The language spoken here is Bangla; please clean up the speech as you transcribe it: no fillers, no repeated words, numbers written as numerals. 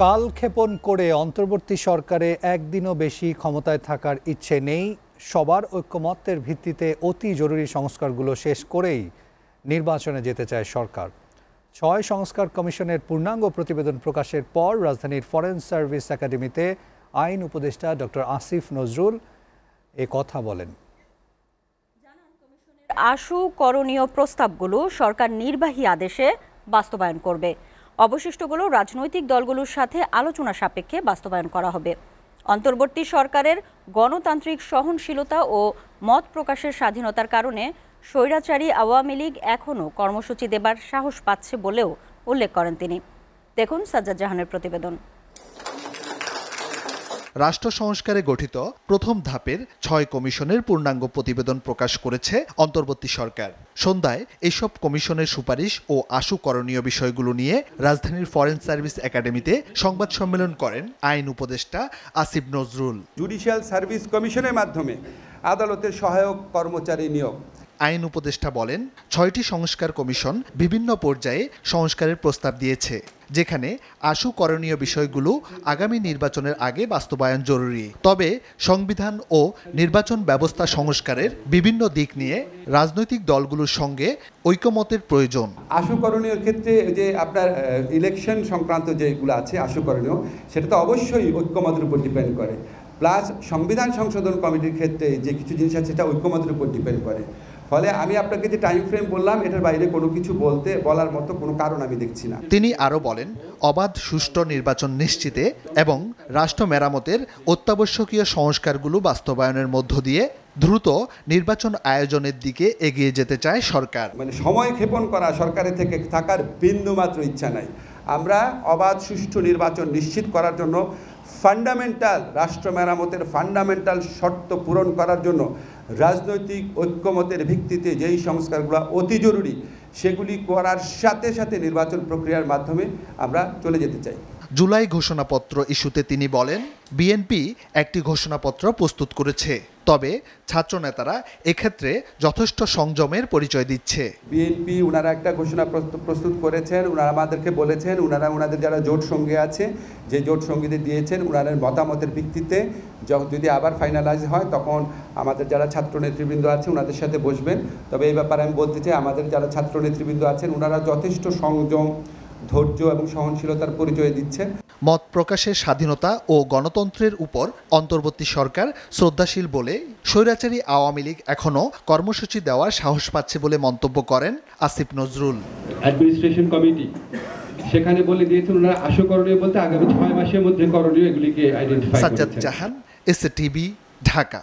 কালক্ষেপণ করে অন্তর্বর্তী সরকারে একদিনও বেশি ক্ষমতায় থাকার ইচ্ছে নেই। সবার ঐক্যমত্যের ভিত্তিতে অতি জরুরি সংস্কারগুলো শেষ করেই নির্বাচনে যেতে চায় সরকার। ৬ সংস্কার কমিশনের পূর্ণাঙ্গ প্রতিবেদন প্রকাশের পর রাজধানীর ফরেন সার্ভিস একাডেমিতে আইন উপদেষ্টা ডক্টর আসিফ নজরুল এ কথা বলেন। আশু করণীয় প্রস্তাবগুলো সরকার নির্বাহী আদেশে বাস্তবায়ন করবে। অবশিষ্টগুলো রাজনৈতিক দলগুলোর সাথে আলোচনা সাপেক্ষে বাস্তবায়ন করা হবে। অন্তর্বর্তী সরকারের গণতান্ত্রিক সহনশীলতা ও মত প্রকাশের স্বাধীনতার কারণে স্বৈরাচারী আওয়ামী লীগ এখনও কর্মসূচি দেবার সাহস পাচ্ছে বলেও উল্লেখ করেন তিনি। দেখুন সাজ্জাদ জাহানের প্রতিবেদন। রাষ্ট্র সংস্কারে গঠিত প্রথম ধাপের ৬ কমিশনের পূর্ণাঙ্গ প্রতিবেদন প্রকাশ করেছে অন্তর্বর্তী সরকার। সন্ধ্যায় এসব কমিশনের সুপারিশ ও আশু করণীয় বিষয়গুলো নিয়ে রাজধানীর ফরেন সার্ভিস একাডেমিতে সংবাদ সম্মেলন করেন আইন উপদেষ্টা আসিফ নজরুল। জুডিশিয়াল সার্ভিস কমিশনের মাধ্যমে আদালতের সহায়ক কর্মচারী নিয়োগ। আইন উপদেষ্টা বলেন, ৬টি সংস্কার কমিশন বিভিন্ন পর্যায়ে সংস্কারের প্রস্তাব দিয়েছে, যেখানে আশু করণীয় বিষয়গুলো আগামী নির্বাচনের আগে বাস্তবায়ন জরুরি। তবে সংবিধান ও নির্বাচন ব্যবস্থা সংস্কারের বিভিন্ন দিক নিয়ে রাজনৈতিক দলগুলোর সঙ্গে ঐকমত্যের প্রয়োজন। আশু করণীয় ক্ষেত্রে যে আপনার ইলেকশন সংক্রান্ত যেগুলো আছে আশু করণীয়, সেটা তো অবশ্যই ঐক্যমতের উপর ডিপেন্ড করে। প্লাস সংবিধান সংশোধন কমিটির ক্ষেত্রে যে কিছু জিনিস আছে সেটা ঐক্যমতের উপর ডিপেন্ড করে। ফলে আমি আপনাকে যে টাইম ফ্রেম বললাম, এটার বাইরে কোনো কিছু বলার মতো কোনো কারণ আমি দেখছি না। তিনি আরও বলেন, অবাধ সুষ্ঠু নির্বাচন নিশ্চিতে এবং রাষ্ট্র মেরামতের অত্যাবশ্যকীয় সংস্কারগুলো বাস্তবায়নের মধ্য দিয়ে দ্রুত নির্বাচন আয়োজনের দিকে এগিয়ে যেতে চায় সরকার। মানে সময় ক্ষেপণ করা সরকারের থেকে থাকার বিন্দুমাত্র ইচ্ছা নাই। আমরা অবাধ সুষ্ঠু নির্বাচন নিশ্চিত করার জন্য ফান্ডামেন্টাল রাষ্ট্র মেরামতের ফান্ডামেন্টাল শর্ত পূরণ করার জন্য রাজনৈতিক ঐক্যমতের ভিত্তিতে যেই সংস্কারগুলো অতি জরুরি সেগুলি করার সাথে সাথে নির্বাচন প্রক্রিয়ার মাধ্যমে আমরা চলে যেতে চাই। জুলাই ঘোষণাপত্র ইস্যুতে তিনি বলেন, বিএনপি একটি ঘোষণাপত্র প্রস্তুত করেছে, তবে ছাত্র নেতারা এক্ষেত্রে যথেষ্ট সংযমের পরিচয় দিচ্ছে। বিএনপি ওনারা একটা ঘোষণা প্রস্তুত করেছেন, ওনারা আমাদেরকে বলেছেন ওনাদের যারা জোট সঙ্গী আছে, যে জোট সঙ্গীদের দিয়েছেন ওনাদের মতামতের ভিত্তিতে যদি আবার ফাইনালাইজ হয় তখন আমাদের যারা ছাত্র নেতৃবৃন্দ আছে ওনাদের সাথে বসবেন। তবে এই ব্যাপারে আমি বলতে চাই, আমাদের যারা ছাত্র নেতৃবৃন্দ আছেন ওনারা যথেষ্ট সংযম, ধৈর্য এবং সহনশীলতার পরিচয় দিচ্ছেন। মত প্রকাশের স্বাধীনতা ও গণতন্ত্রের উপর অন্তর্বর্তী সরকার শ্রদ্ধাশীল বলে স্বৈরাচারী আওয়ামী লীগ এখনও কর্মসূচি দেওয়ার সাহস পাচ্ছে বলে মন্তব্য করেন আসিফ নজরুল। অ্যাডমিনিস্ট্রেশন কমিটি সেখানে বলে দিয়েছেন ওনারা আশু করণীয় বলতে আগামী ৬ মাসের মধ্যে করণীয় এগুলিকে আইডেন্টিফাই করেছেন। সাজ্জাদ জাহান, এসটিভি, ঢাকা।